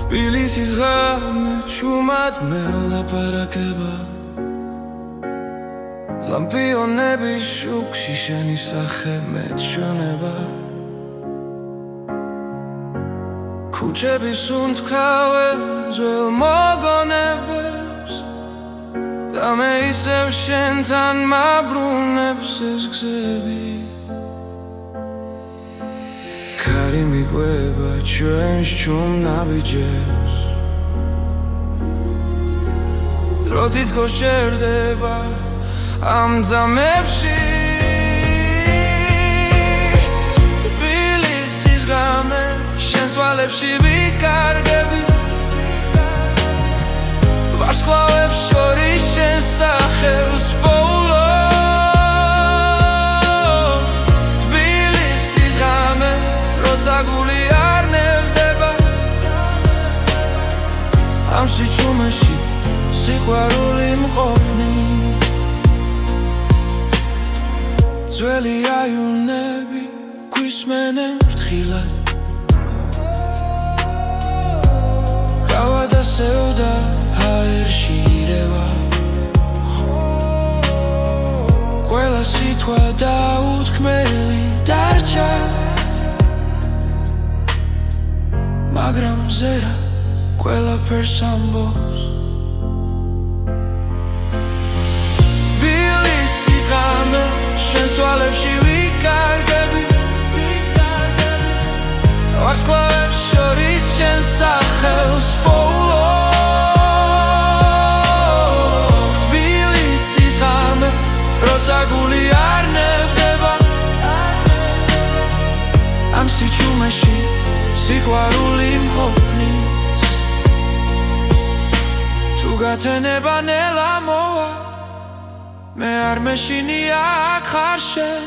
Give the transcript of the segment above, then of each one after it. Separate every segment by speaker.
Speaker 1: თბილისის ღამე ჩუმად მელაპარაკება ლამპიონების შუქში შენი სახე მეჩვენება ქუჩების უნთქავენ ძველ მოგონებებს და მე ისევ შენთან მაბრუნებს ეს გზები ქარი მიყვება ჩვენს ჩუმ ნაბიჯებს დრო თითქოს შერდება ამ ძამებში თბილისის ღამე შენს თვალებში ვიკარგები ვარსკვლავებს შორის შენს სახელს პოულობ თბილისის ღამე როცა გული არ ნევდება ამ სიჩუმეში სიყვარული მყოფნი ძველი აივნები გვისმენენ ფრთხილად გავა დასევდა ჰაერში ირევა ყველა სიტყვა დაუთქმელი დარჩა მაგრამ ზერა ყველაფერს ამბობს თბილისის ღამე შენს თვალებში ვიკარგები ვარსკვლავებს შორის შენს სახელს პოულობ თბილისის ღამე როცა გული არ ნევდება ამ სიჩუმეში სიყვარული მყოფნის თუ გათენება ნელა მოვა მე არ მეშინია აქ ხარ შენ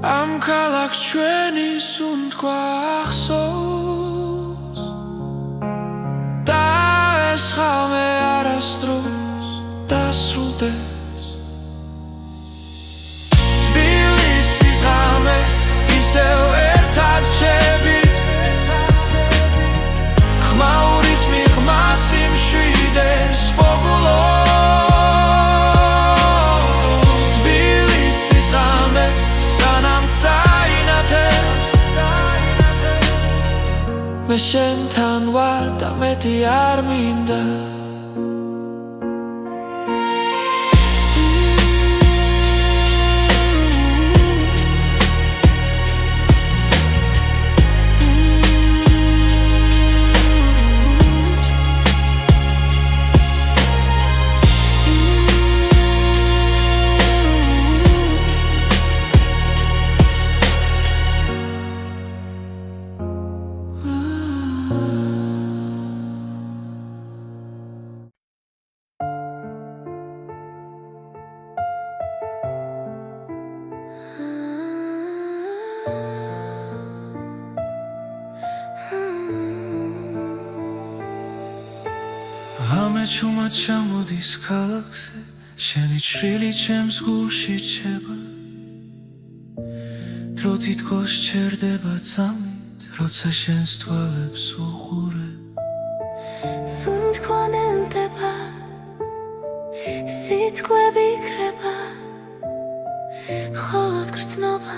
Speaker 1: ამ ქალაქს ჩვენის უნთქვა ახსოვს და ეს ღამე არასდროს დასრულდეს თბილისის ღამე ისევ ერთად რჩებით ხმაურის მიღმას იმშვიდეს პოგულობ მე შენთან ვარ და მეტი არ მინდა ღამე ჩუმად ჩამოდის ქალაქზე შენი ჩრილი ჩემს გულში რჩება დრო თითქოს ჩერდება წამით როცა შენს თვალებს ვუყურებ
Speaker 2: სუნთქვა ნელდება სიტყვები იქრება მხოლოდ გრძნობა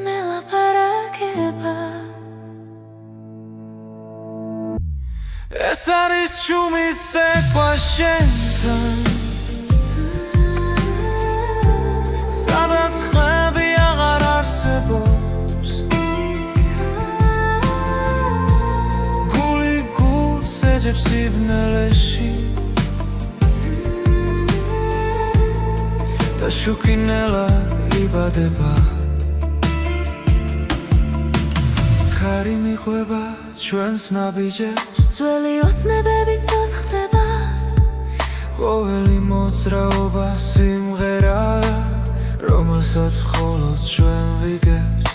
Speaker 2: მელაპარაკება
Speaker 1: ეს არის ჩუმით ცეკვა შენთან სადაც ხმები აღარ არსებობს გული გულს ეძებს სიბნელეში და შუქი ნელა იბადება ქარი მიყვება ჩვენს ნაბიჯებს
Speaker 2: ძველი ოცნებები ცოცხლდება
Speaker 1: ყოველი მოძრაობა სიმღერაა რომელსაც მხოლოდ ჩვენ ვიგებთ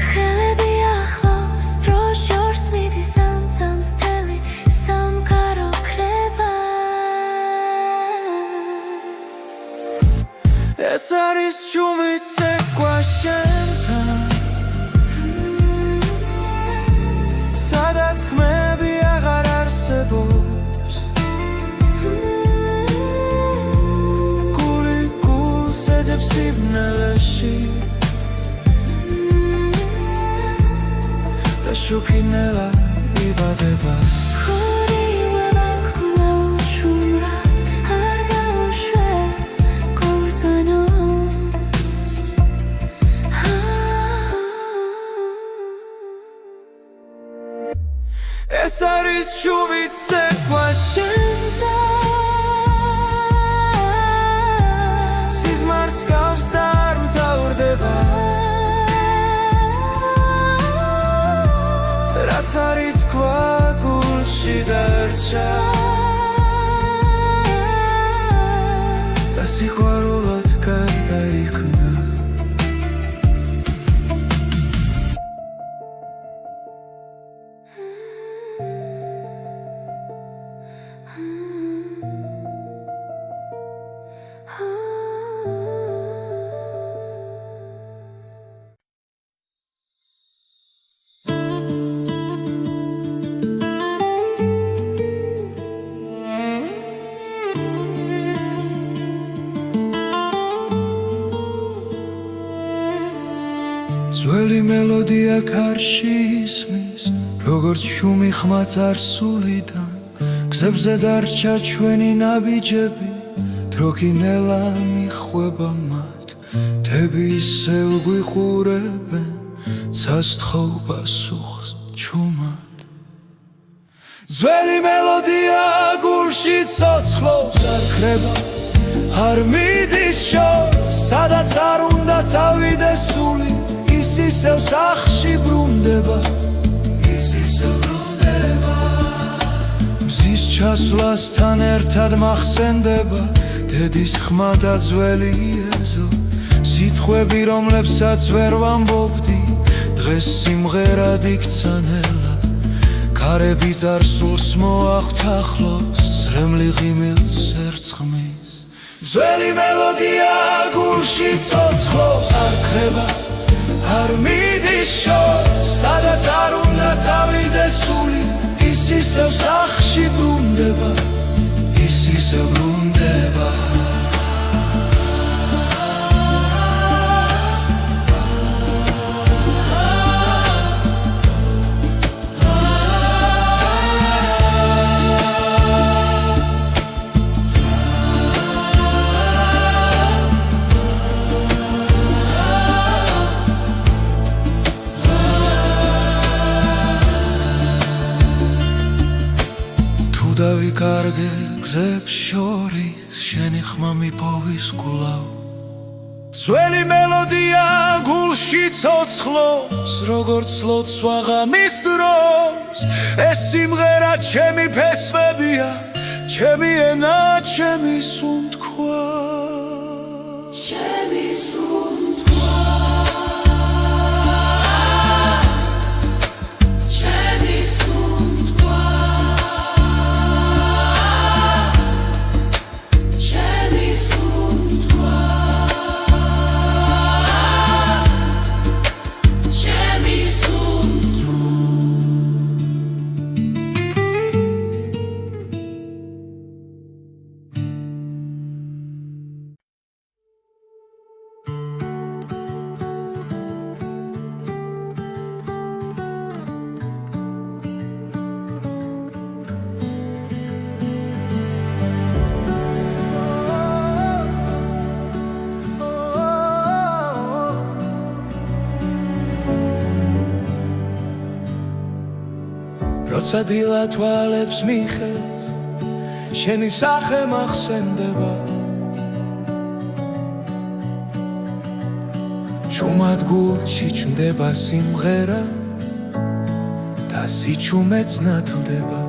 Speaker 2: ხელები ახლოს დრო შორს მიდის ამცამს თელი სამყარო ქრება
Speaker 1: ეს არის ჩუმით ცეკვა შენთან სადაც ხმები სინელეში და შუქინელა იბადება ეს არის შუმით ცეკვა შენთან სიზმარს გავს და არ მთავრდება რაც არის თქვა გულში დარჩა და სიყვარულად გარდაიქმნა ძველი მელოდია ქარში ისმის როგორც შუმი ხმა წარსულიდან გზებზე დარჩა ჩვენი ნაბიჯები დროქინელა მიხვება მათ თები ისევ გვიყურებენ ცასთხოვ პასუხს ჩუმად ძველი მელოდია გულში ცოცხლობს არ ქრება არ მიდის შორს სადაც არ უნდა წავიდეს სული ის ისევ სახში ბრუნდება მზის ჩასვლასთან ერთად მახსენდება დედის ხმა და ძველი ეზო სიტყვები რომლებსაც ვერ ვამბობდი დღეს სიმღერად იქცა ნელა ქარები წარსულს მოახთახლოს ზრემლი ღიმილს ერწყმის ძველი მელოდია გულში ცოცხლობს არ ქრება არ მიდის შორს სადაც არ უნდა წავიდეს სული ის ისევ სახში ბრუნდება ის ისევ ბრუნდება დავიკარგე გზებს შორის შენი ხმა მიპოვის კვლავ ძველი მელოდია გულში ცოცხლობს როგორც ლოცვა ღამის დროს ეს სიმღერა ჩემი ფესვებია ჩემი ენა ჩემი სუნთქვა ჩემი სუნთქვა ჩემი სუნთქვა როცა დილა თვალებს მიხევს შენი სახე მახსენდება ჩუმად გულში ჩნდება სიმღერა და სიჩუმეც ნათლდება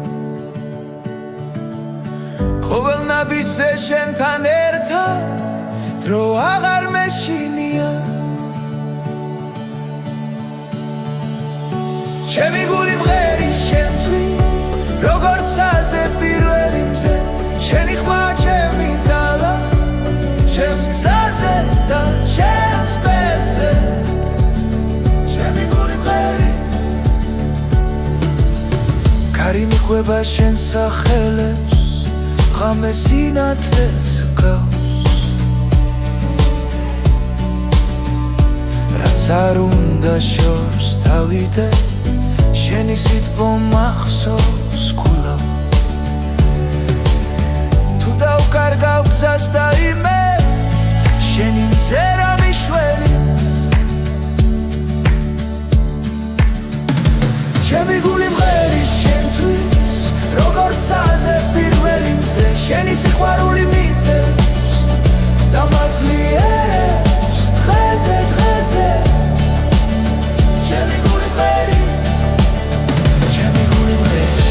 Speaker 1: ყოველ ნაბიჯზე შენთან ერთად დრო აღარ მეშინია ჩემი გული მღერის შენთვის როგორც აზე პირველი მზე შენი ხმა ჩემი ძალა ჩემს გზაზე და ჩემს ბედზე ჩემი გული მღერის კარი მიყვება შენს სახელებს ღამე სინათლეს გავს არ უნდა შორს დავიდე შენი სიტყვა მახსოვს გულავ თუ დავკარგავ გზას და იმეს შენი მზერა მიშველი ჩემი გული მღერის შენთვის როგორც აზე პირველი მზე შენი სიყვარული მიწევს და მაძლიერებს დღეზე დღეზე ჩემი გული მღერის ჩემი გული მღერის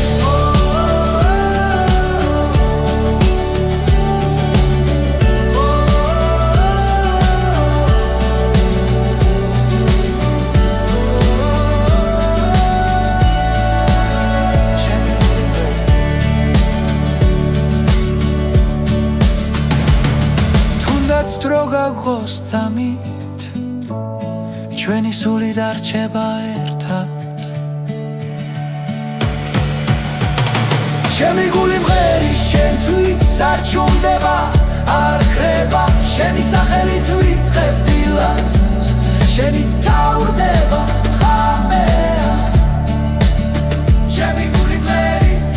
Speaker 1: დრო გაგოს წამით ჩვენი სული დარჩება ერთად ჩემი გული მღერის შენთვის არ ჩუმდება არ ხრება შენი სახელით ვიწყებ დილას შენი თავდება ხამეა ჩემი გული მღერის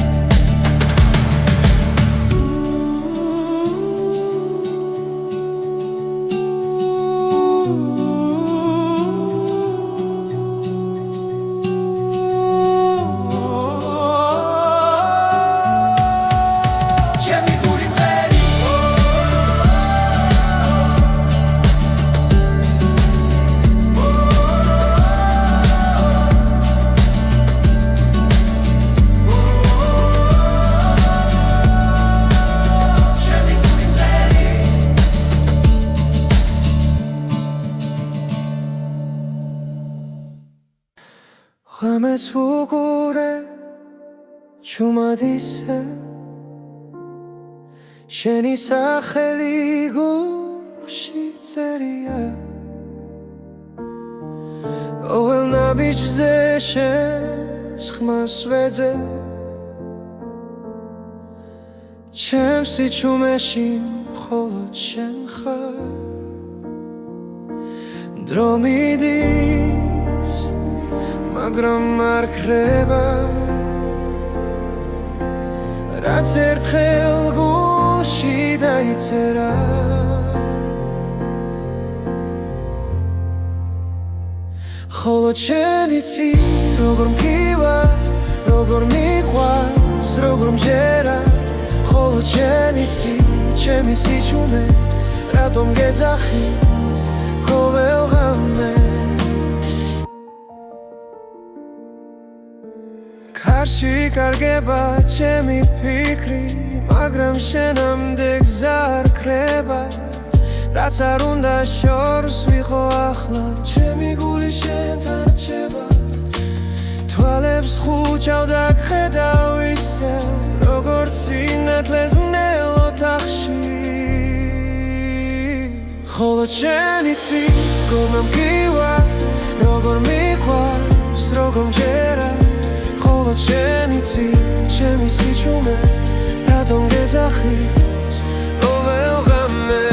Speaker 1: ღამეს ვუყურე ჩუმად ისე შენი სახელი გულში წერია ყოველ ნაბიჯზე შენს ხმას ვეძებ ჩემს სიჩუმეში მხოლოდ შენ ხარ დრო მიდის მაგრამ არ ხრება რაც ერთხელ გულში დაიწერა ხოლო შენ იცი როგორ მგივა როგორ მიყვარს როგორ მჯერა ხოლო შენ იცი ჩემი სიჩუმე რატომ გეძახის ყოველ ღამე კარში კარგება ჩემი ფიქრი მაგრამ შენამდე გზა არ ხრება რაც არ უნდა შორს ვიყო ახლა ჩემი გული შენთან რჩება თვალებს ხუჭავ და გხედავ ისევ როგორც სინათლეს მნელ ოთახში ხოლო შენ იცი როგორ მგივა როგორ მიყვარს როგორ მჯერა ხოლო შენ იცი ჩემი სიჩუმე რატომ გეძახის ყოველ ღამე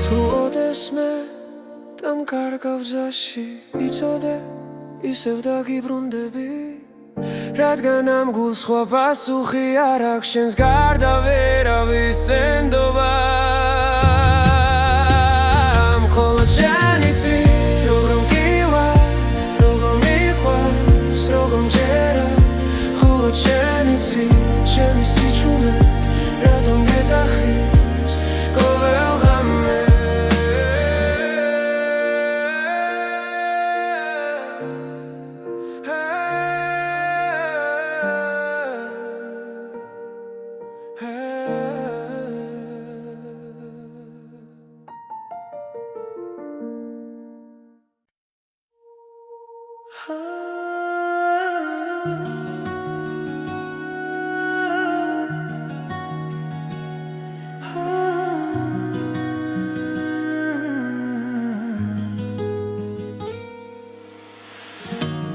Speaker 1: თუ ოდესმე დამკარგავ გზაში იცოდე ისევ დაგიბრუნდები რადგან ამ გულს სხვა პასუხი არ აქვს შენს გარდა ვერავის ენდობა მხოლოდ შენ იცი როგორ მგივა როგორ მიყვარს როგორ მჯერა მხოლოდ შენ იცი ჩემი სიჩუმე რატომ გეძახის ყოველ ღამე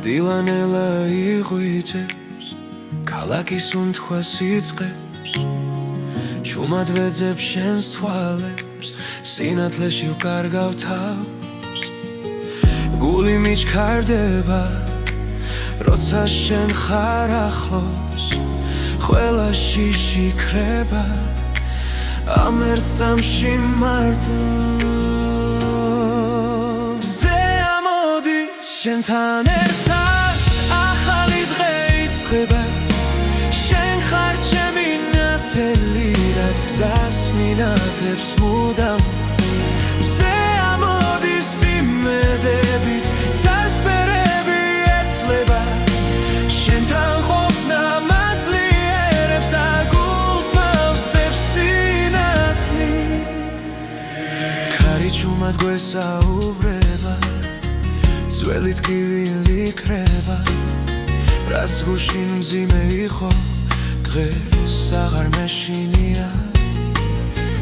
Speaker 1: დილანელა იღვიძებს ქალაქის უნთქვას იწყებს ჩუმად ვეძებ შენს თვალებს სინათლეში ვკარგავ თავს გული მიჩქარდება როცა შენ ხარ ახლოს ყველა შიში ქრება ამ ერთ წამში მარტო ვზე ამოდი შენთან ერთად ახალი დღე იწყება შენ ხარ ჩემი ნათელი რაც გზას მინათებს მუდამ ვზე ამოდი სიმედებით წასპერები ეცლება შენთან ყოფნა მაძლიერებს და გულს მავსებს სინათლი ქარი ჩუმად გვესაუბრება ძველი ტკივილი იქრება რაც გუშინ მძიმე იყო დღეს აღარ მეშინია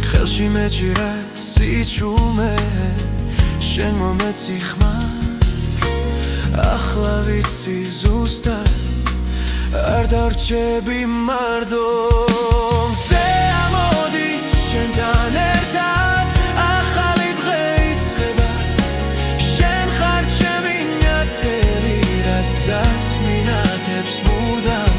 Speaker 1: ხელში მეჭირა სიჩუმე შენ მომეცი ხმარ ახლა ვიცი ზუსტად არ დარჩები მარდო მზე ამოდი შენთან ერთად ახალი დღე იწყება შენ ხარ ჩემი ნათელი რაც გზას მინათებს მუდამ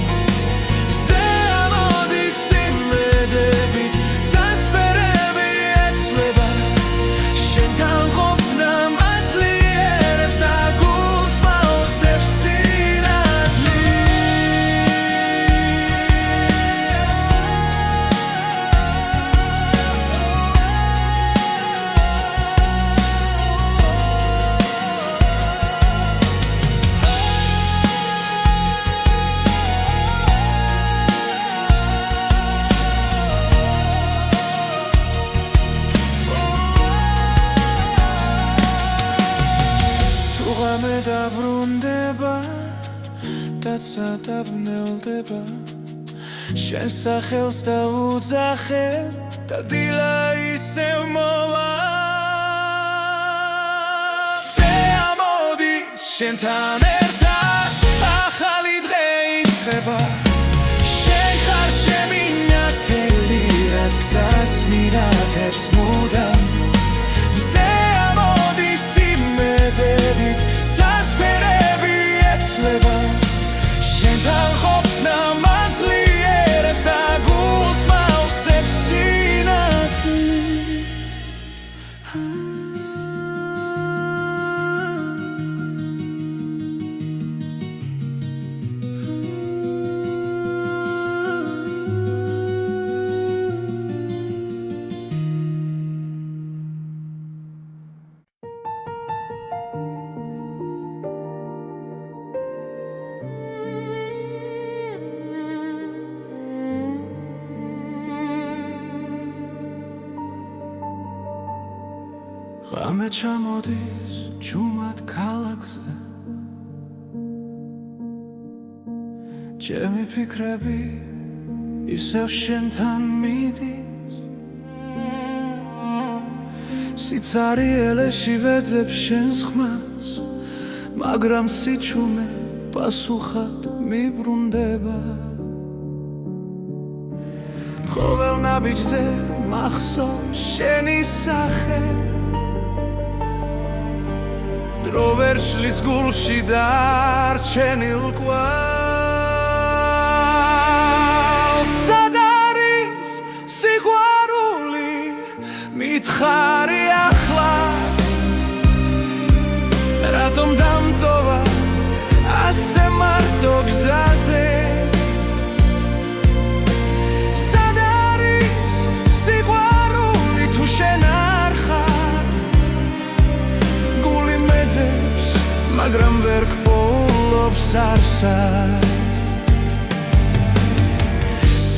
Speaker 1: ღამე დაბრუნდება და წადაბნელდება შენ სახელს დავუძახე და დილა ისევ მოვა ვზე ამოდი შენთან ერთად ახალი დღე იწყება შენ ხარ ჩემი ნათელი რაც გზას მინათებს მუდამ ვზე ამოდი სიმედებით წასპერები ეცლება შენთან ყოფნა მაძლიერებს და გულს მავსებს სინათლი ღამე ჩამოდის ჩუმად ქალაქზე ჩემი ფიქრები ისევ შენთან მიდის სიცარიელეში ვეძებ შენს ხმას მაგრამ სიჩუმე პასუხად მიბრუნდება ყოველ ნაბიჯზე მახსოვს შენი სახე დრო ვერ შლის გულში დარჩენილ კვალს სად არის სიყვარული მითხარი ახლა რატომ დამტოვა ასე მარტო გზაზე სად არის სიყვარული თუ შენ არ ხარ გული მეძებს მაგრამ ვერ გპოულობს არსად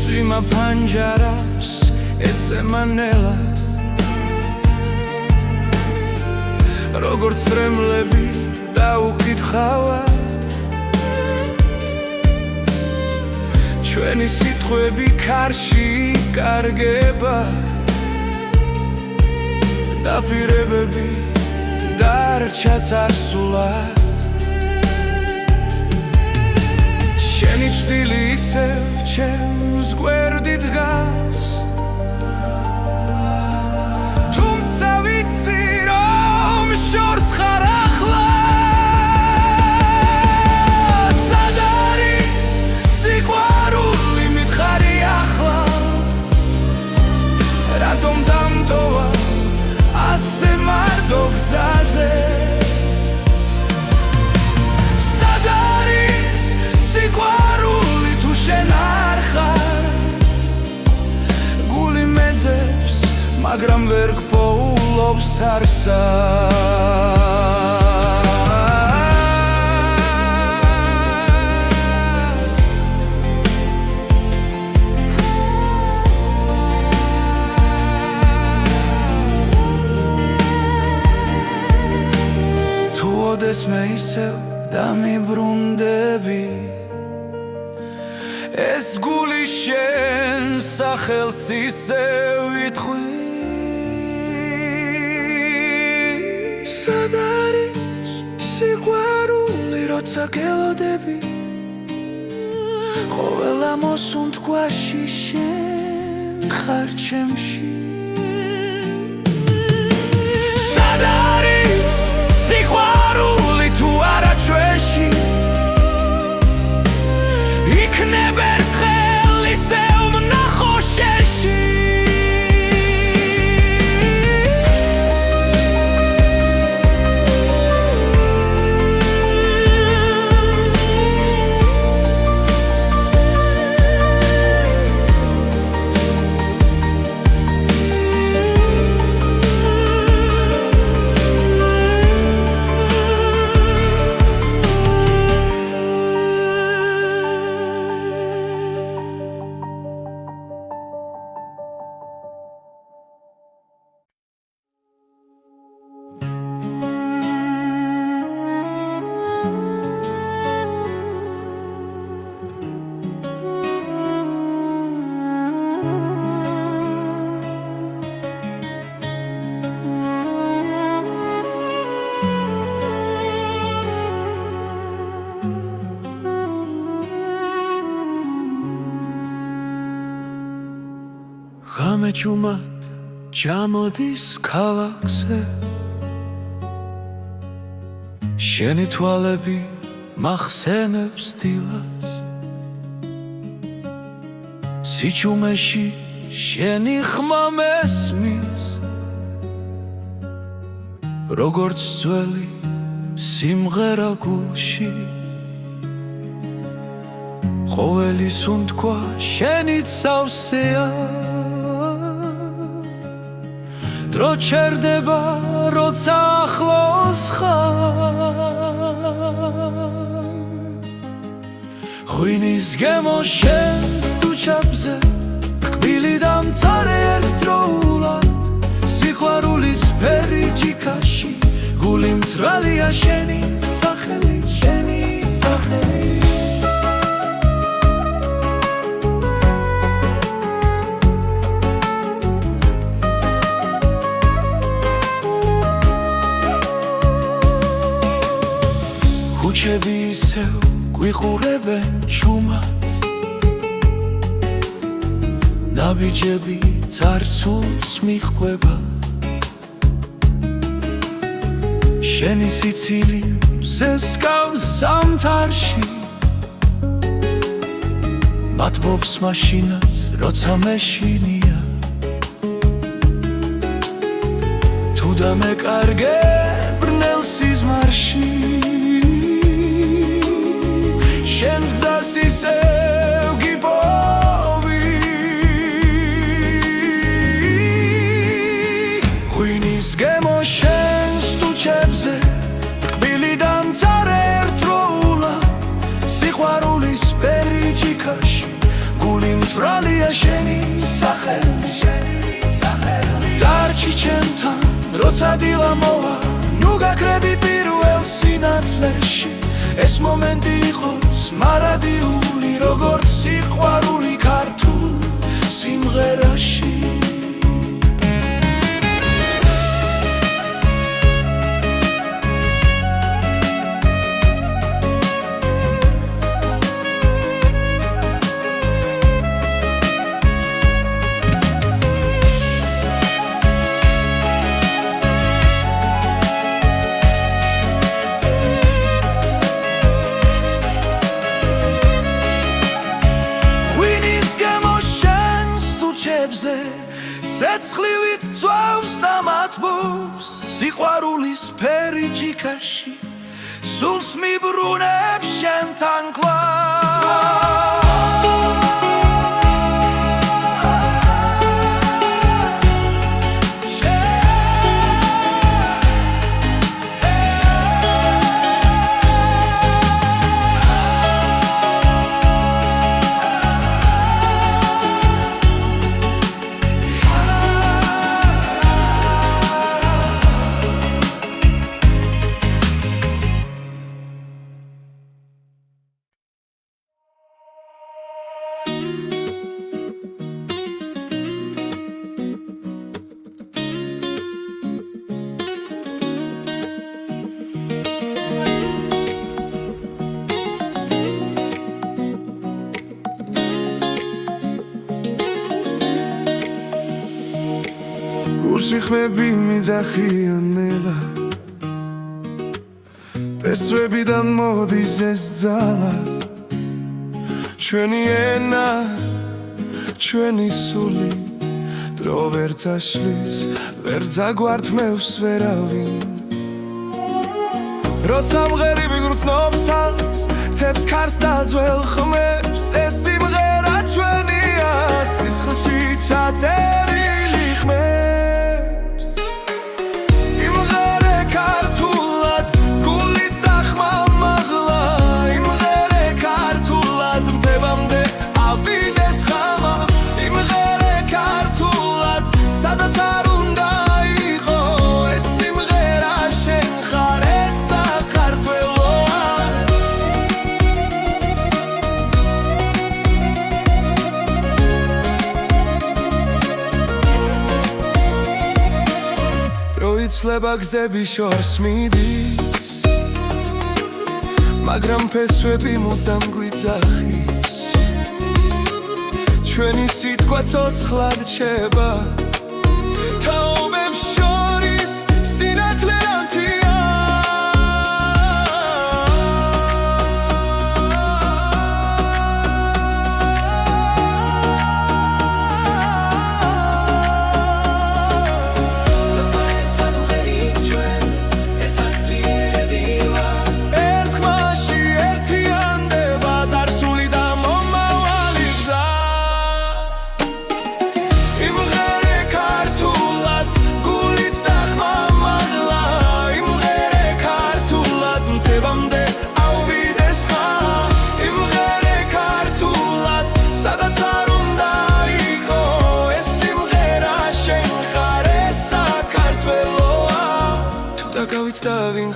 Speaker 1: წვიმა ფანჯარას ეცემა ნელა როგორც რემლები დაუკითხავად ჩვენი სიტყვები ქარში იკარგება დაპირებები დარჩა წარსულად ჭრილი ისევ ჩემს გვერდით დგას თუმცა ვიცი რომ შორს ხარ ახლა სად არის სიყვარული მითხარი ახლა რატომ დამტოვა ასე მარტო გზაზე სად არის სიყვარული თუ შენ არ ხარ გული მეძებს მაგრამ ვერ გპოულობს არსად მე ისევ დამიბრუნდები ეს გული შენ სახელს ისევ იტყვი სად არის სიყვარული როცა გელოდები ყოველ მოსუნთქვაში შენ ხარ ჩემში სად არის სიყვარული თუ არა ჩვენში იქნებ ერთხელ ისევ ვნახო შენში გამეჩუმად ჩამოდის ქალაქზე შენი თვალები მახსენებს დილას სიჩუმეში შენი ხმა მესმის როგორც ძველი სიმღერა გულში ყოველი სუნთქვა შენით სავსეა დრო ჩერდება როცა ახლოს ხარ ღვინის გემო შენს თუჩაბზე კბილი დამწარე ერთდროულად სიყვარულის ფერი ჯიქაში გული მწრალია შენი სახელი შენი სახელი ქუჩები ისევ გვიყურებენ ჩუმად ნაბიჯები წარსულს მიჰყვება შენი სიცილი მზესკავს ზამთარში მათბობს მაშინაც როცა მეშინია თუ დამეკარგე ბრნელ სიზმარში შენს გზას ისევ გიპოვი ღვინის გემო შენს თუჩებზე კბილი დამწარე ერთდროულად სიყვარულის ფერი ჯიქაში გული მწვრალია შენი სახელი დარჩი ჩემთან როცა დილა მოვა ნუ გაქრები პირველ სინათლეში ეს მომენტი იყოს მარადიული როგორც სიყვარული ქართულ სიმღერაში ცეცხლივით ძვავს და მათბობს სიყვარულის ფერი ჯიქაში სულს მიბრუნებს შენთან კლავ
Speaker 3: გულში ხმები მიძახიან ნელა პესვებიდან მოდის ეს ძალა ჩვენი ენა ჩვენი სული დრო ვერ წაშლის ვერ ძაგვართმევს ვერავინ როცა მღერიბი გრძნობს თებს ქარს და ძველ ხმებს ეს სიმღერა ჩვენია სისხლში ჩაწერილი ხმებს იმღერე ქართულად გულით და ხმამაღლა იმღერე ქართულად მდებამდე ავიდეს ხამა იმღერე ქართულად სადაც არ უნდა იყო ეს სიმღერა შენ ხარ ეს საქართველოა იცლება გზები შორს მიდის მაგრამ ფესვები მუდამ გვიძახის ჩვენი სიტყვა ცოცხლად რჩება თაობებს შორის სინათლე რანთია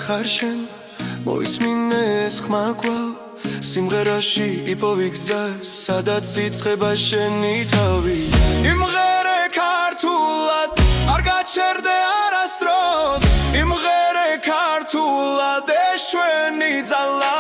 Speaker 3: ხარშენ მოისმინე ეს ხმა კვალ სიმღერაში იპოვი გზა სადაც იწყება შენი თავი იმღერე ქართულად არ გაჩერდე არასდროს იმღერე ქართულად ეს ჩვენი ძალა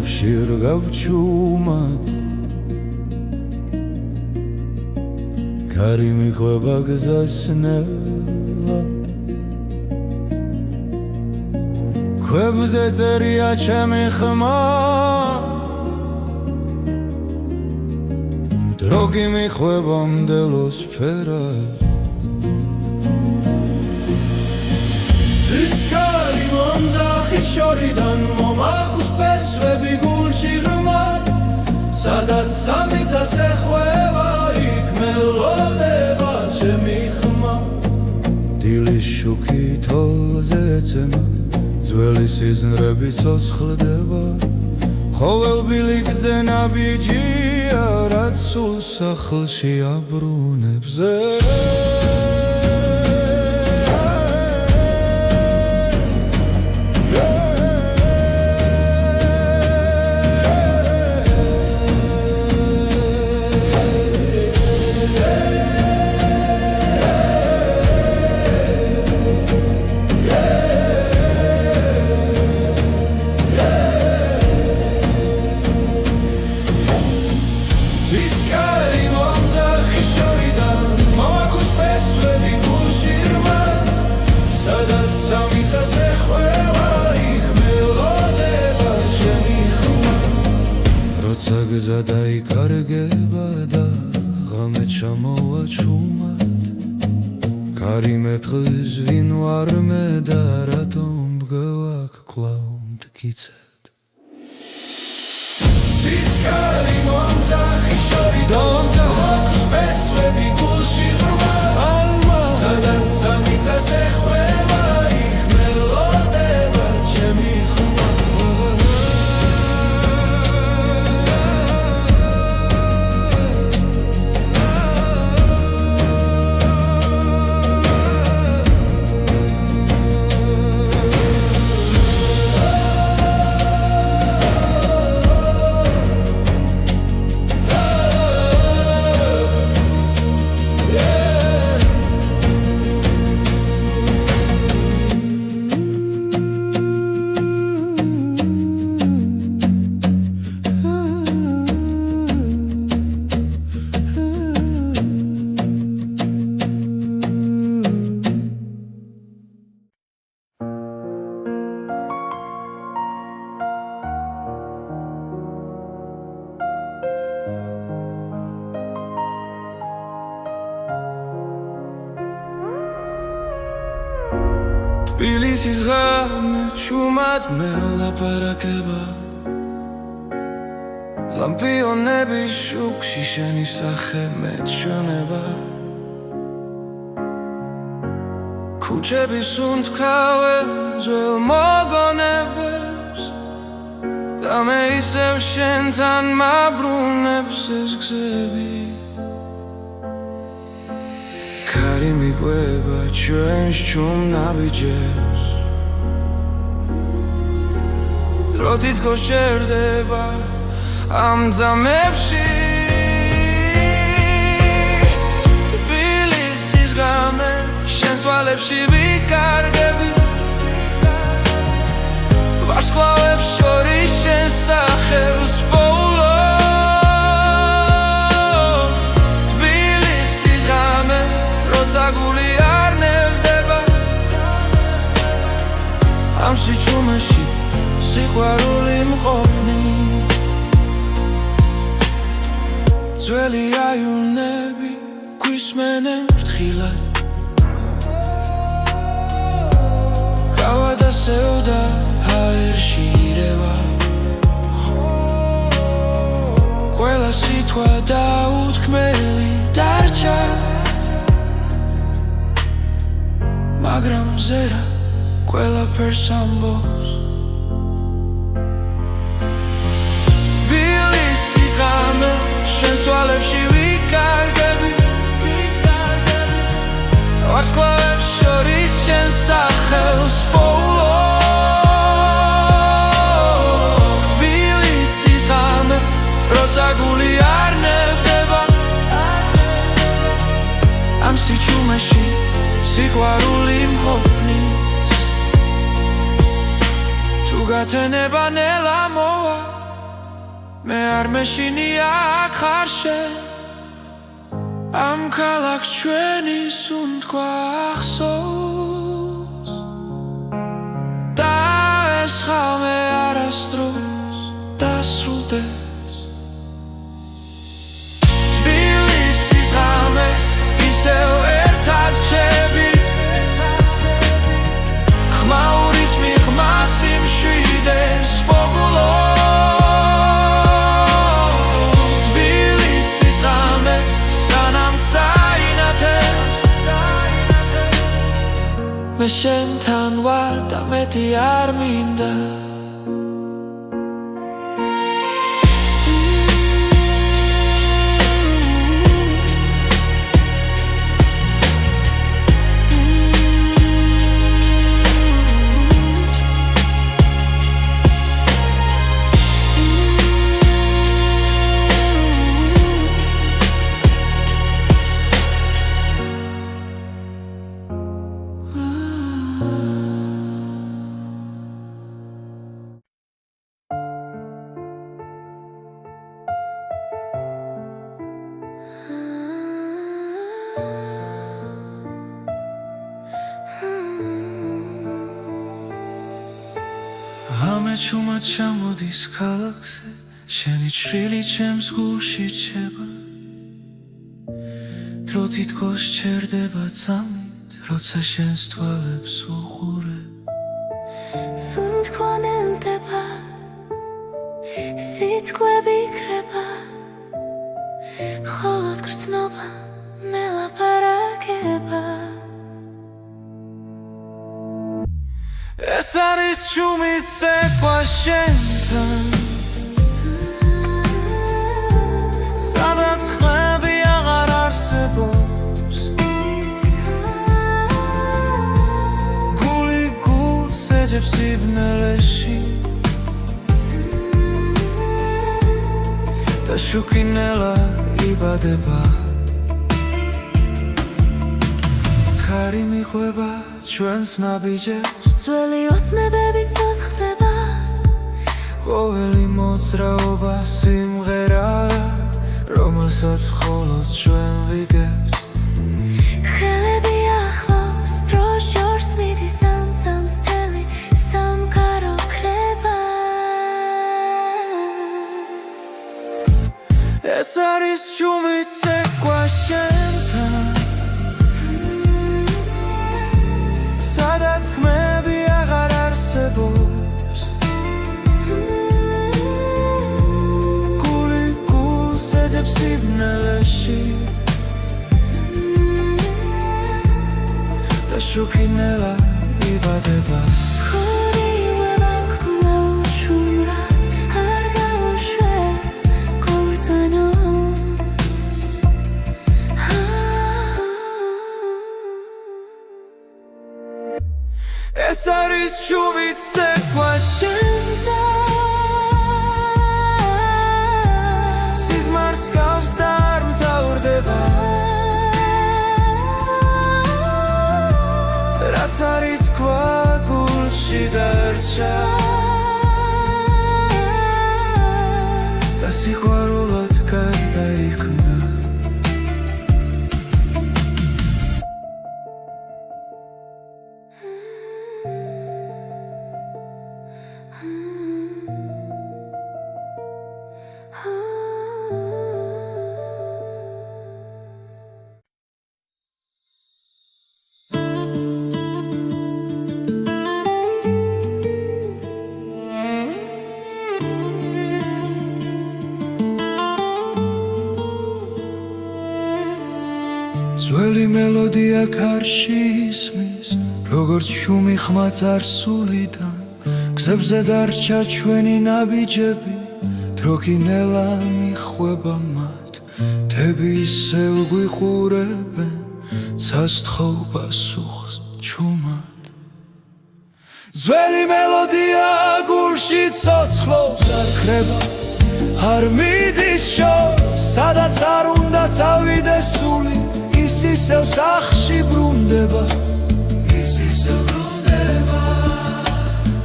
Speaker 3: დილებში რგავჩუმად კარი მიყვება გზასნელა ქვებზე წერია ჩემი ხმა დრო გიმიყვება მდელოს ფერად მომძახის შორიდან მომაქვს ფესვები გულში ღრმა სადაც სამიწას ეხვევა იქ მელოდება ჩემი ხმა დილის შუქი თოლზე ეცემა ძველი სიზნრები ცოცხლდება ხოველბილი გზენაბიჯია რაც სულ სახლში აბრუნებს გზა დაიკარგება და ღამე ჩამოვა ჩუმად კარი მეტყვის ვინ ვარ მე და რატომ მგევაქ კვლავ მტკიცედ ცისკარი მომძახის შორიდან აქვს ფესვები გულში ღრმა სადაც სამიწას ეხვევა იქ მელოდება ჩემი ხმა თბილისის ღამე ჩუმად მელაპარაკება ლამპიონების შუქში შენი სახე მეჩვენება ქუჩების უნთქავენ ძველ მოგონებებს და მე ისევ შენთან მაბრუნებს ეს გზები კარი მიყვება ჩვენს ჩუმნაბიჯებს დრო თითქოს ჩერდება ამ ძამებში თბილისის ღამე შენს თვალებში ვიკარგები ვარსკვლავებს შორის შენს სახელს პოულობ თბილისის ღამე როცა გული არ ნევდება ამ სიჩუმეში სიყვარული მყოფნი ძველი აივნები გვისმენენ ფრთხილად გავა დასევდა ჰაერში ირევა ყველა სიტყვა დაუთქმელი დარჩა მაგრამ ზერა ყველაფერს ამბობს თბილისის ღამე შენს თვალებში ვიკარგები ვარსკვლავებს შორის შენს სახელს პოულობ თბილისის ღამე როცა გული არ ნებდება ამ სიჩუმეში სიყვარული მყოფნის თუ გათენება ნელა მოვა მე არ მეშინია აქ ხარ შენ ამ ქალაქს ჩვენის უნთქვა ახსოვს და ეს ხალმე არასდროს დასრულდეს თბილისის ღამე ისევ ერთად ჩებით ხმაურის მიღმა შენთან ვარ და მეტი არ მინდა
Speaker 1: Ame čumat čamoდის ქალაქზე შენი ჩრილი ჩემს გულში ჩება დრო თითქოს ჩერდება წამით როცა შენს თვალებს უყურებ
Speaker 2: სულ მტკბილდება სიტყვები იქრება მხოლოდ გრძნობა მელაპარაკება
Speaker 1: ეს არის ჩუმით ცეკვა შენთან სადაც ხმები აღარ არსებობს გული გულს ეძებს სიბნელეში და შუქინელა იბადება ქარი მიყვება ჩვენს ნაბიჯებს
Speaker 2: ძველი ოცნებები ცოცხლდება
Speaker 1: ყოველი მოძრაობა სიმღერაა რომელსაც მხოლოდ ჩვენ ვიგებთ
Speaker 2: ხელები ახლოს დრო შორს მიდის ანძამს მთელი სამყარო ქრება
Speaker 1: ეს არის ჩუმით ცეკვა შენთან სადაც ხმები აღარ არსებობს გული გულს ეძებს სიბნელეში და შუქინელა იბადება
Speaker 2: ხორიუება გკლა უშუმრად არ გაუშვე გულწანოს
Speaker 1: ეს არის ჩუმით ცეკვა შენთან სიზმარს გავს და არ მთავრდება რაც არის თქვა გულში დარჩა და სიყვარულად გარდაიქმნა ძველი მელოდია კარში ისმის როგორც შუმი ხმა წარსულიდან გზებზე დარჩა ჩვენი ნაბიჯები დროქინელა მიხვება მათ თები ისევ გვიყურებენ ცასთხოვ პასუხს ჩუმად ძველი მელოდია გულში ცოცხლობს არ ქრება არ მიდის შორს სადაც არ უნდა წავიდეს სული ის ისევ სახში ბრუნდება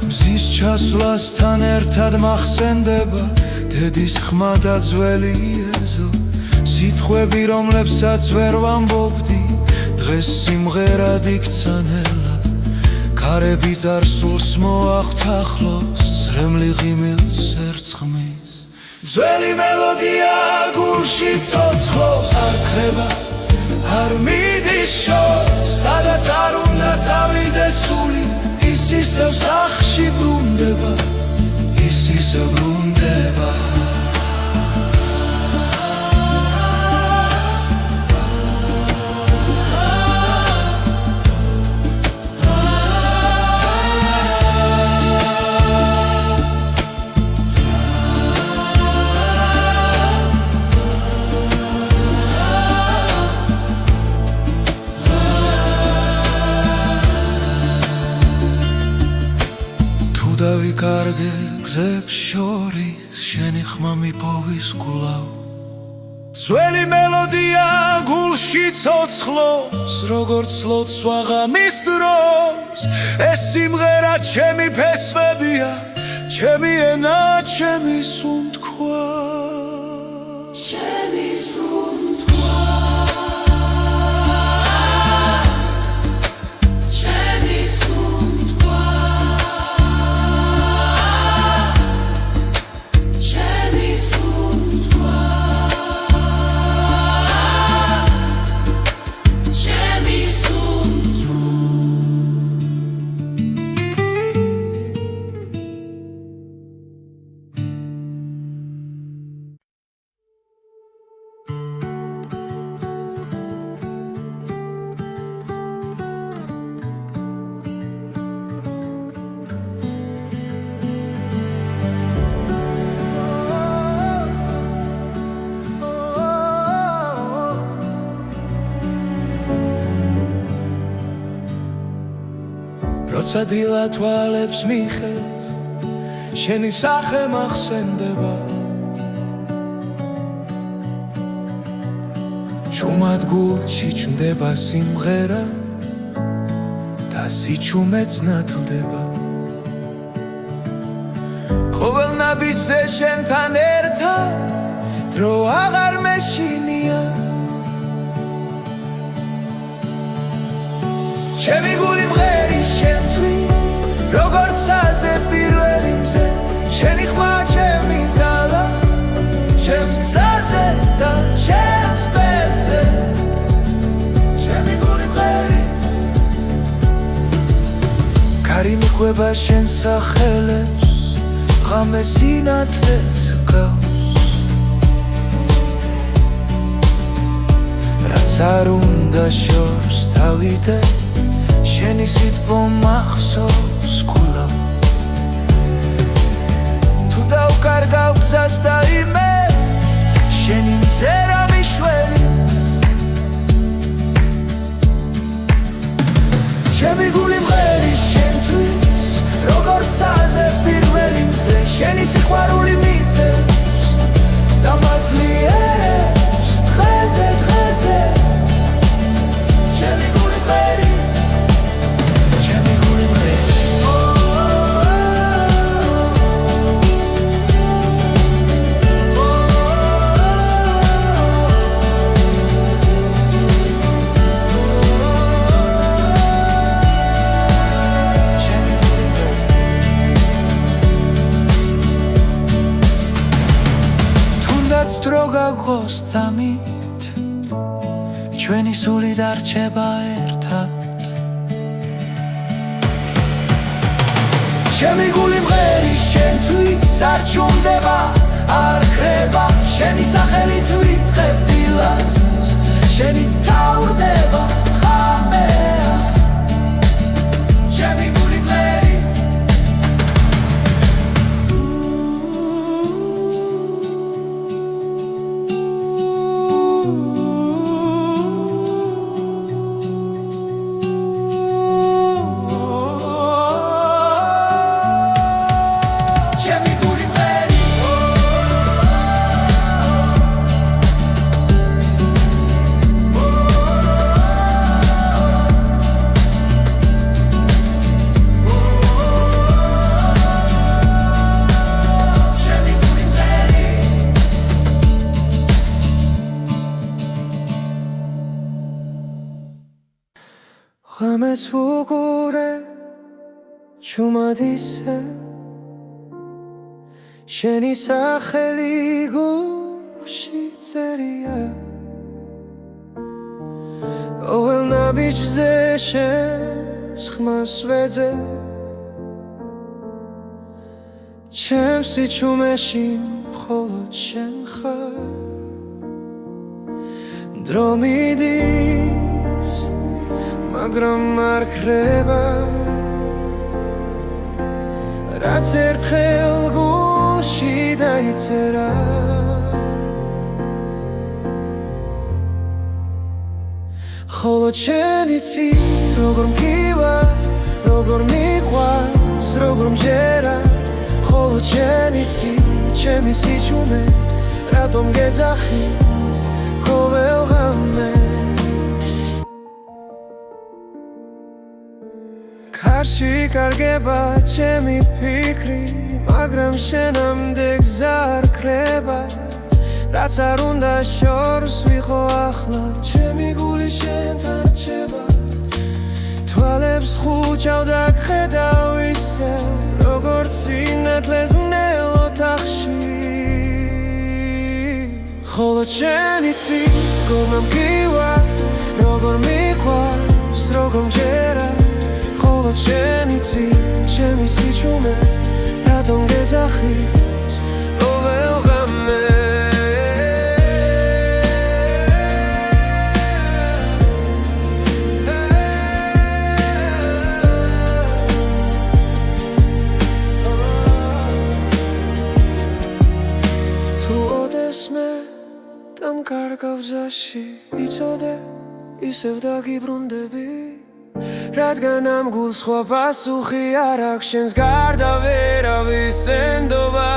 Speaker 1: მზის ჩასვლასთან ერთად მახსენდება დედის ხმა და ძველი ეზო სიტყვები რომლებსაც ვერ ვამბობდი დღეს სიმღერად იქცა ნელა ქარები წარსულს მოახთახლოს ზრემლი ღიმილს ერწყმის ძველი მელოდია გულში ცოცხლობს არ ქრება არ მიდის შორს სადაც არ უნდა წავიდეს სული ის ისევ სახში ბრუნდება ის ისევ ბრუნდება კარგე გზებს შორის შენი ხმა მიპოვის გულავ ძველი მელოდია გულში ცოცხლობს როგორც ლოცვა ღამის დროს ეს სიმღერა ჩემი ფესვებია ჩემი ენა ჩემი სუნთქვა
Speaker 2: ჩემი სუნთქვა
Speaker 1: როცა დილა თვალებს მიხევს შენი სახე მახსენდება ჩუმად გულში ჩნდება სიმღერა და სიჩუმეც ნათლდება ყოველ ნაბიჯზე შენთან ერთად დრო აღარ მეშინია ჩემი გული მღერის შენთვის როგორც აზე პირველი მზე შენი ხმა ჩემი ძალა ჩემს გზაზე და ჩემს ბედზე ჩემი გული მღერის კარი მიყვება შენ სახელებს ღამე სინათლეს გავს რაც არ უნდა შორს თავიდე შენი სიტყვა მახსოვს გულავ თუ დავკარგავ გზას და იმეს შენი მზერა მიშველი ჩემი გული მღერის შენთვის როგორც აზე პირველი მზე შენი სიყვარული მიწევს და მაძლიერებს დღეზე დღეზე ჩემი გული მღერის დრო გაგღოს წამით ჩვენი სული დარჩება ერთად ჩემი გული მღერის შენთვის არ ჩუმდება არ ქრება შენი სახელით ვიწყებ დილას შენი თავდება ხამეა ჩემი გული მღერის ღამეს უყურე ჩუმად ისე შენი სახელი გულში წერია ყოველ ნაბიჯზე შენს ხმას ვეძებ ჩემს სიჩუმეში მხოლოდ შენ ხარ დრო მიდის მაგრამ არ ქრება რაც ერთხელ გულში დაიწერა ხოლო შენ იცი როგორ მგივარ როგორ მიყვარს როგორ მჯერა
Speaker 3: ხოლო შენ იცი ჩემი სიჩუმე რატომ გეძახის ყოველ ღამე კარში კარგება ჩემი ფიქრი მაგრამ შენამდე გზა არ ქრება რაც არ უნდა შორს ვიღო ახლა ჩემი გული შენთან რჩება თვალებს ხუჭავ და გხედავ ისე როგორც სინათლეს მნელ ოთახში ხოლო შენ იცი გონა მგივა როგორ მიყვარს როგორ მჯერა ხოლო შენ იცი ჩემი სიჩუმე რატომ გეძახის ყოველ ღამე კარგავ გზაში იცოდე ისევ დაგიბრუნდები რადგან ამ გულს სხვა პასუხი არ აქვს შენს გარდა ვერავის ენდობა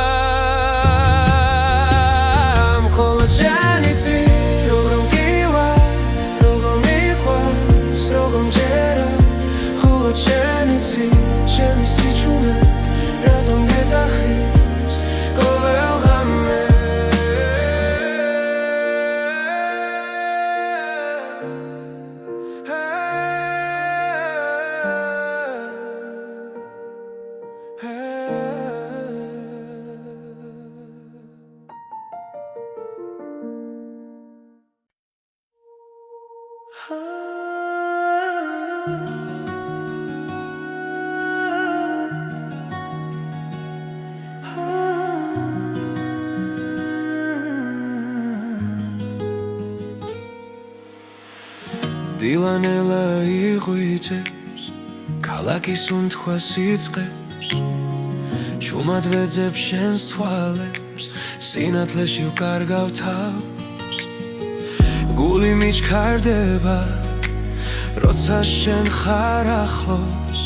Speaker 3: ხოლო შენ იცი როგორ მგივა როგორ მიყვარს როგორ მჯერა ხოლო შენ იცი ჩემი სიჩუმე რატომ გეძახის ყოველ ღამე დილანელა იღვიძებს ქალაქის უნთქვას იწყებს ჩუმად ვეძებს შენს თვალებს სინათლეში ვკარგავ თავს გული მიჩქარდება როცა შენ ხარ ახლოს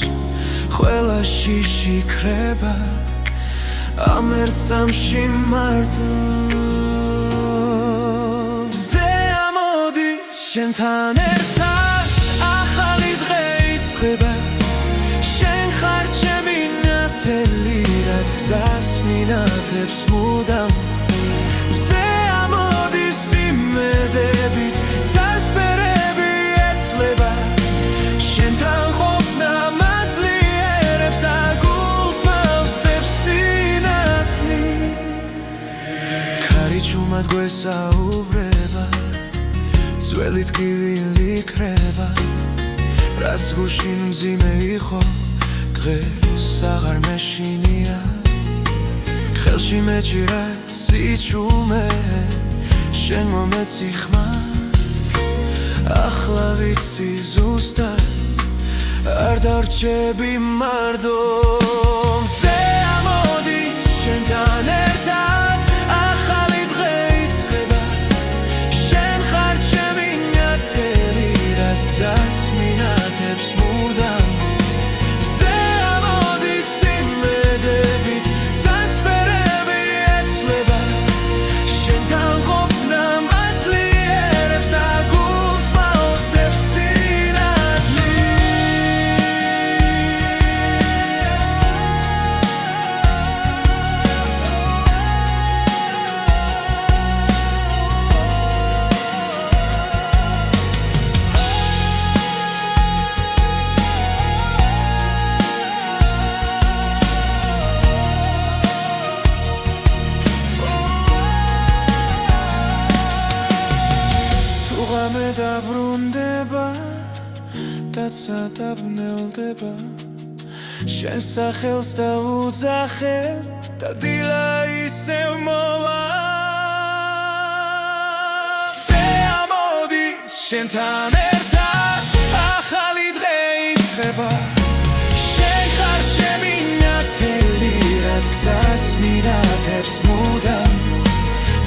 Speaker 3: ყველა შიში ქრება ამ ერთ წამში მარტო შენთან ერთად ახალი დღე იწყება შენ ხარ ჩემი ნათელი რაც გზას მინათებს მუდამ მზე ამოდის იმედებით წასპერები ეცლება შენთან ყოფნა მაძლიერებს და გულს მავსებს სინათლი ქარი ჩუმად გვესაუბრება ძველი ტკივილი ქრება რაც გუშინ მძიმე იყო დღეს აღარ მეშინია ხელში მეჭირა სიჩუმე შენ მომეცი ხმას ახლა ვიცი ზუსტად არ დარჩები მარტო მზე ამოდის შენთან ერთად ახალი დღე იწყება გზას მინათებს მუდამ მზე ამოდის იმედებით წასპერები ეცლება შენთან ყოფნა მაძლიერებს და გულს მავსებს სინათლი ღამე დაბრუნდება დაცა დაბნელდება შენ სახელს დავუძახებ და დილა ისევ მოვა მზე ამოდის შენთან ერთად ახალი დღე იწყება შენ ხარ ჩემი ნათელი რაც გზას მინათებს მუდამ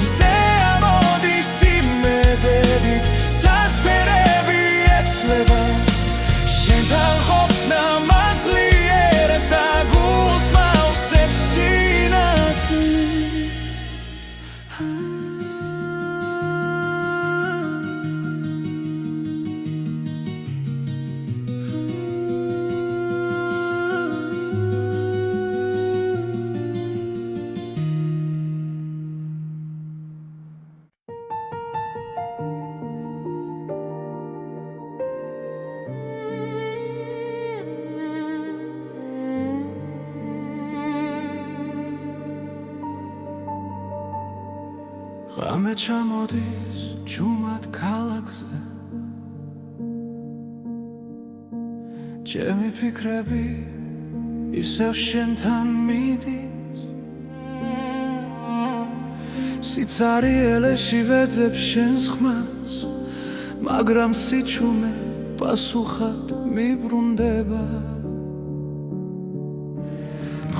Speaker 3: მზე ამოდის იმედებით წასპერები ეცლება შენთან ყოფნა მაძლიერებს და გულს მავსებს სინათლი
Speaker 1: ღამე ჩამოდის ჯუმად ქალაქზე ჩემი ფიქრები ისევ შენთან მიდის სიცარიელეში ვეძებ შენს ხმას მაგრამ სიჩუმე პასუხად მიბრუნდება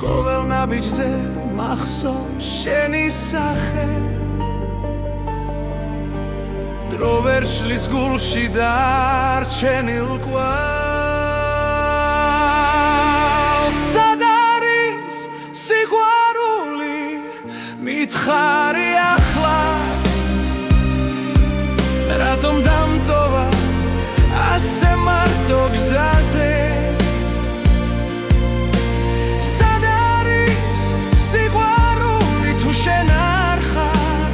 Speaker 1: ყოველ ნაბიჯზე მახსოვს შენი სახე დრო ვერ შლის გულში დარჩენილ კვალს სად არის სიყვარული მითხარი ახლა რატომ დამტოვა ასე მარტო გზაზე სად არის სიყვარული თუ შენ არ ხარ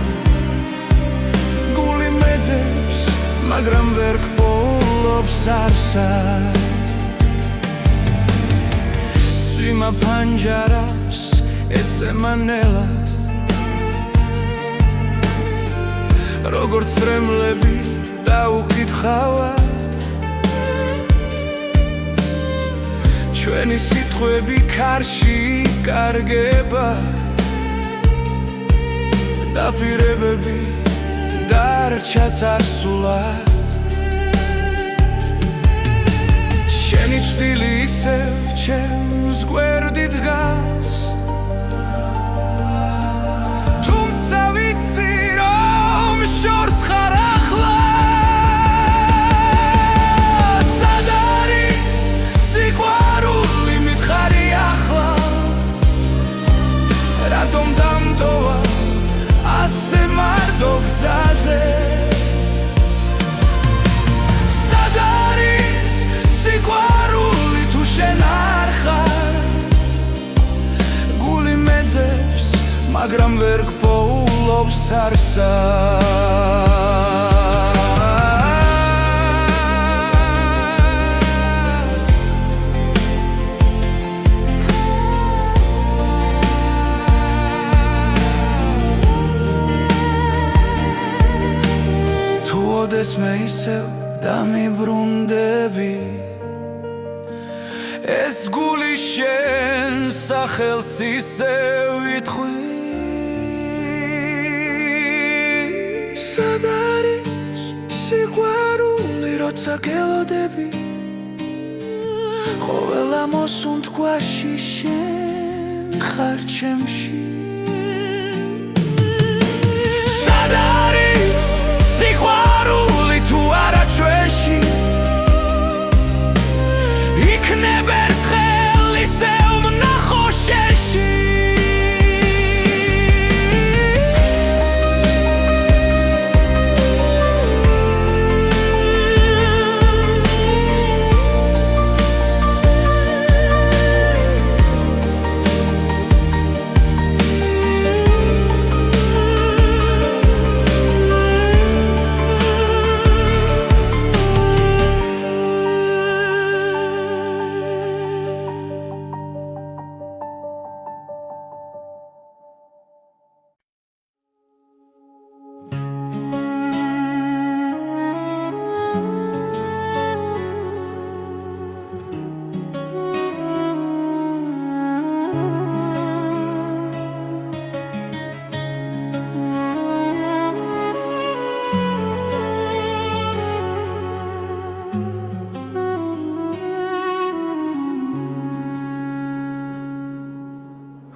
Speaker 1: გული მეძებს მაგრამ ვერ გპოულობს არსად წვიმა ფანჯარას ეცემა ნელა როგორც წრემლები დაუკითხავად ჩვენი სიტყვები ქარში იკარგება დაპირებები დარჩა წარსულად შენი ჭრილი ისევ ჩემს გვერდით დგას თუმცა ვიცი რომ შორს ხარ ახლა სად არის სიყვარული მითხარი ახლა რატომ დამტოვა ასე მარტო გზაზე სად არის სიყვარული თუ შენ არ ხარ გული მეძებს მაგრამ ვერ გპოულობს არსად მე ისევ დამიბრუნდები ეს გული შენ სახელს ისევ ითხვი სად არის სიყვარული როცა გელოდები ყოველ ამოსუნთქვაში შენ ხარ ჩემში სად არის სიყვარული თუ არა ჩვენში იქნებ ერთხელ ისევ ვნახო შენში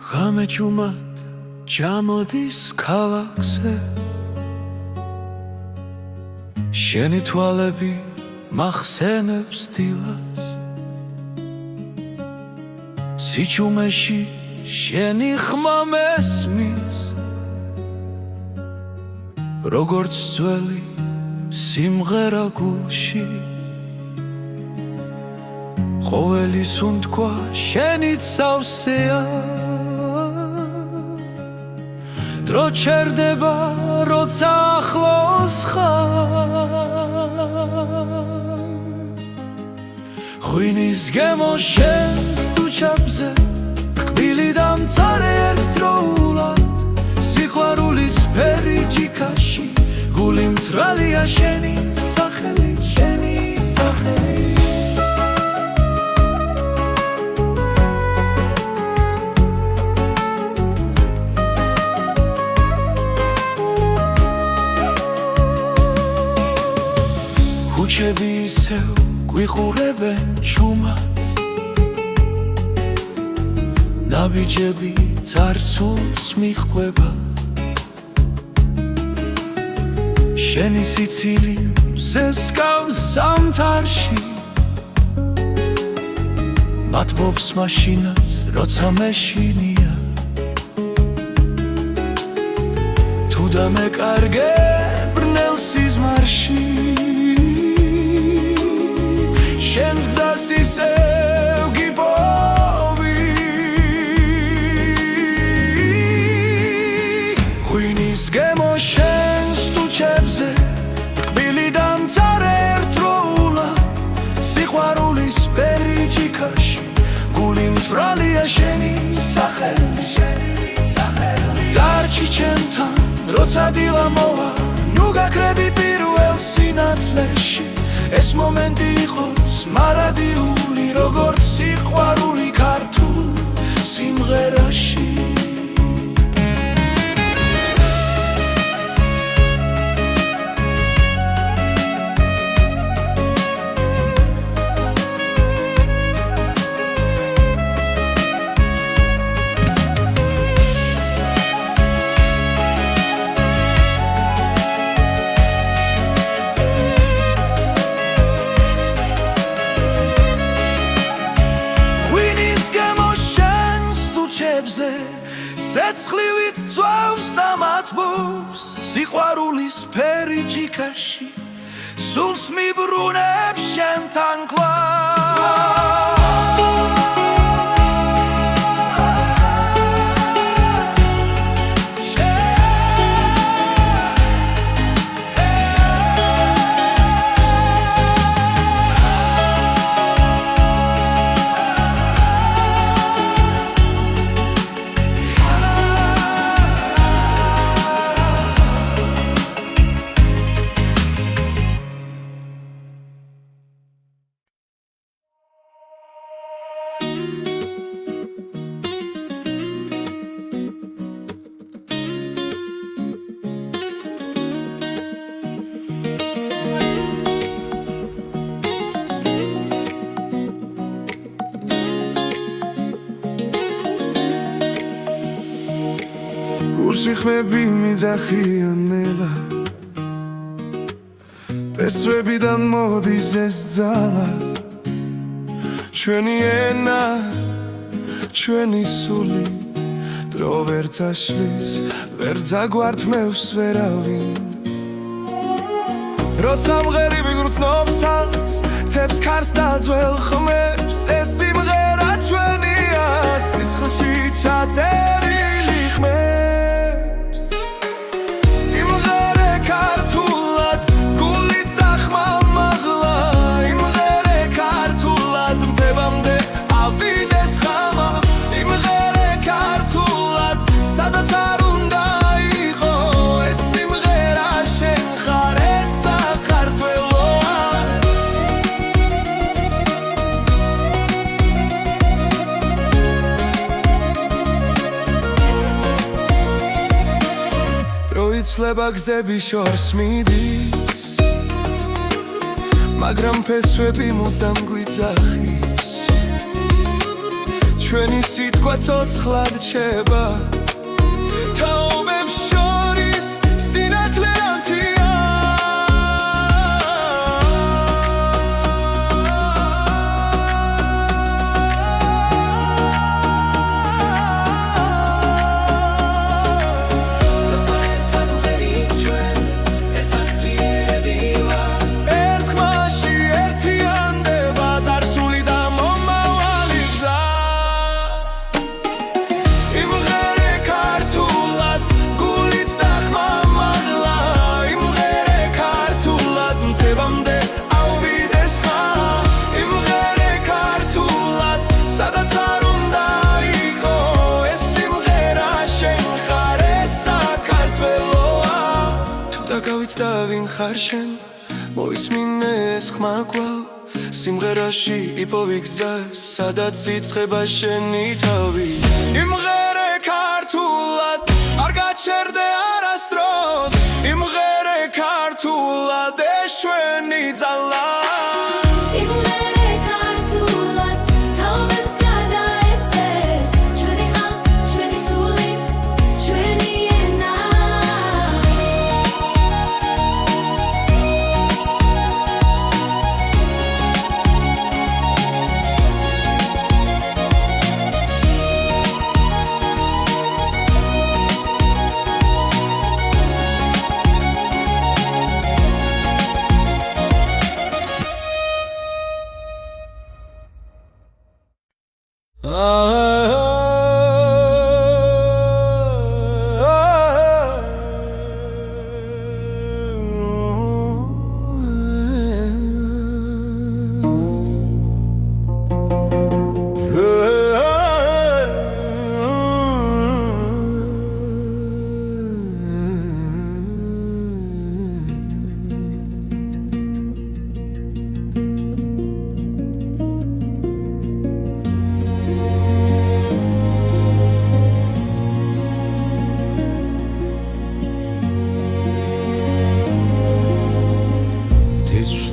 Speaker 1: ღამე ჯუმად ჩამოდის ქალაქზე შენი თვალები მახსენებს დილას სიჩუმეში შენი ხმა მესმის როგორც ძველი სიმღერა გულში ყოველი სუნთქვა შენი წავსეა დრო ჩერდება როცა ახლოს ხარ ღვინის გემო შენს თუჩაბზე კბილი დამწარე ერთდროულად სიყვარულის ფერი ჯიქა გული მთრალია შენი სახელი, შენი სახელი. ქუჩები ისევ გვიყურებენ ჩუმად, ნაბიჯები წარსულს მიჰყვება, შენი სიცილი მზესკავს ზამთარში, მათბობს მაშინაც როცა მეშინია, თუ დამეკარგე ბრნელ სიზმარში, შენს გზას ისევ გიპოვი. ღვინის გემო შენს თუჩებზე, ტკბილი დამწარე ერთდროულად, სიყვარულის პერიჯიკაში, გული მთვრალია შენი სახელი, შენი სახელი. დარჩი ჩემთან, როცა დილა მოვა, ნუ გაქრები პირველ სინათლეში, ეს მომენტი იყოს მარადიული, როგორც სიყვარული ქართულ სიმღერაში. ცეცხლივით წვავს და მათბობს, სიყვარულის პერიჯიკაში, სულს მიბრუნებს შენთან კლავ.
Speaker 4: სიხმები მიძახიან ნელა, პესვებიდან მოდის ეს ძალა, ჩვენი ენა, ჩვენი სული, დრო ვერ წაშლის, ვერ წაგვართმევს ვერავინ. როცა მღერიბი გრძნობს ალს, თებს ქარს და ძველ ხმებს, ეს სიმღერა ჩვენია, სისხლში ჩაწერილი ხმებს. იცლება გზები შორს მიდის, მაგრამ ფესვები მუდამ გვიძახის, ჩვენი სიტყვა ცოცხლად რჩება, თაობებს შორის სინათლე ანთია. იმღერე ხარ შენ მოისმინე ეს ხმა კვლავ სიმღერაში იპოვი გზა სადაც იწყება შენი თავი იმღერე ქართულად არ გაჩერდე არასდროს იმღერე ქართულად ეს ჩვენი ძალა
Speaker 2: იმღერე ქართულად თაობებს გადაეცეს ჩვენი ხალხი, ჩვენი სული, ჩვენი ენა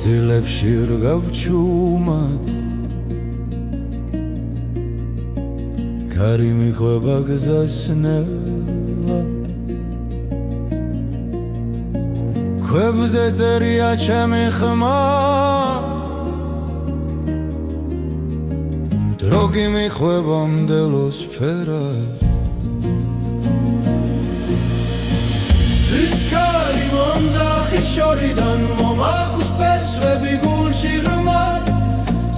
Speaker 1: დილებში რგავჩუმად კარი მიხვება გზასნელა ქვებზე წერია ჩემი ხმა დრო კი მიხვება მდელოს ფერად
Speaker 4: Discari monzaxi შორიდან მომაქვს პესვები გულში ღრმა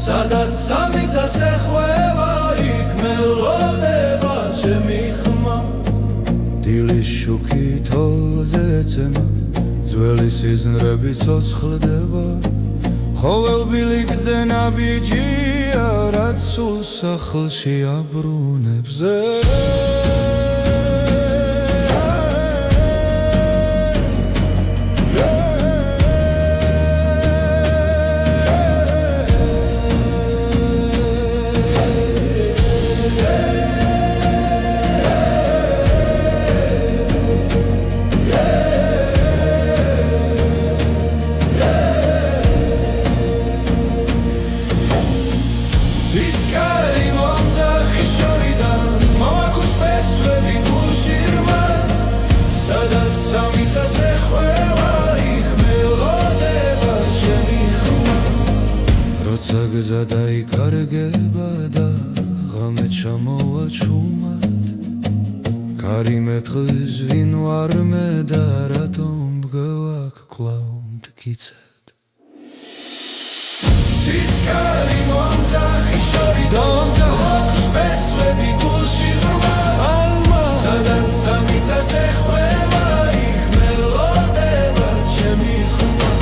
Speaker 4: სადაც სამიწას ეხვევა იქ მელოდება ჩემი ხმა
Speaker 1: დილის შუქი თოლზე ეცემა ძველი სიზნრები ცოცხლდება ხოველბილი გზენა ბიჯია რაც სულ სახლში აბრუნებს
Speaker 4: Discari monzaxi შორიდან მომაქვს პესვები გულში ღრმა სადაც სამიწას ეხვევა იქ მელოდება ჩემი ხმა
Speaker 1: როცა გზა დაიკარგება და ღამე ჩამოვა ჩუმად კარი მეტყვის ვინ ვარ მე და რატომ მგევაქ კვლავ მტკიცედ
Speaker 4: Discari monzaxi შორიდან მომაქვს პესვები გულში ღრმა სადაც სამიწას ეხვევა იქ მელოდება ჩემი ხმა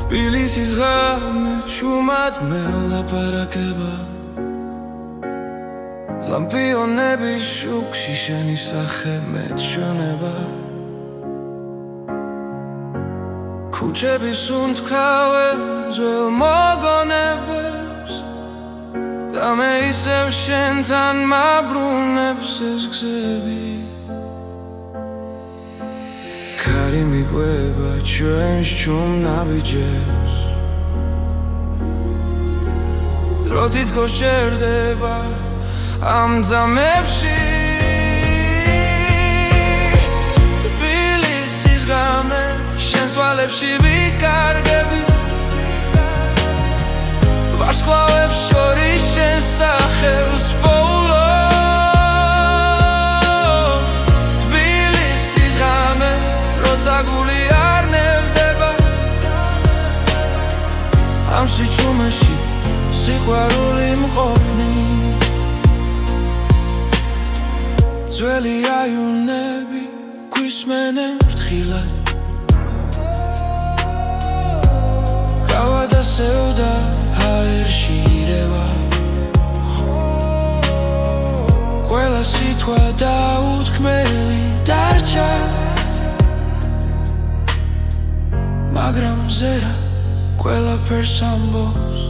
Speaker 3: თბილისის ღამე ჩუმად მელაპარაკება ლამპიონების შუქში შენი სახე მეჩვენება ქუჩების უნთქავენ ძველ მოგონებებს და მე ისევ შენთან მაბრუნებს ეს გზები კარი მიყვება ჩვენს ჩუმ ნაბიჯებს დრო თითქოს შერდება ამ ძამებში თბილისის ღამე შენს თვალებში ვიკარგები ვარსკვლავებს შორის შენ სახელს პოულობ თბილისის ღამე როცა გული არ ნევდება ამ სიჩუმეში სიყვარული მყოფნი ძველი აივნები გვისმენენ ფრთხილად გავა დასევდა ჰაერში ირევა ყველა სიტყვა დაუთქმელი დარჩა მაგრამ ზერა ყველაფერს ამბობს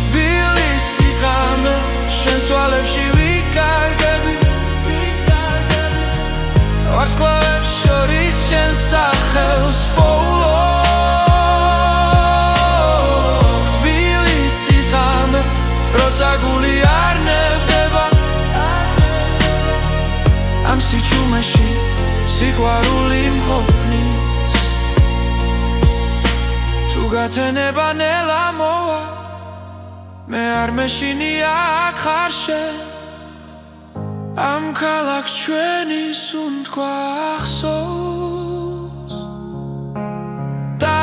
Speaker 3: თბილისის ღამე შენს თვალებში ვიკარგები ვარსკვლავებს შორის შენ სახელს პოულობ თბილისის ღამე როცა გული არ ნებდება ამ სიჩუმეში სიყვარული მყოფნის თუ გათენება ნელა მოვა მე არ მეშინია აქ ხარ შენ ამ ქალაქს ჩვენის უნდკვა ახსოვს და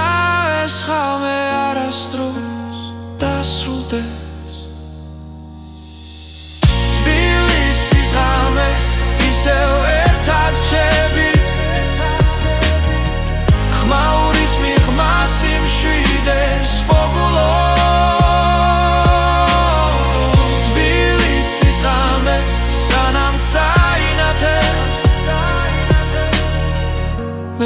Speaker 3: ეს ხალმე არასდროს დასრულდება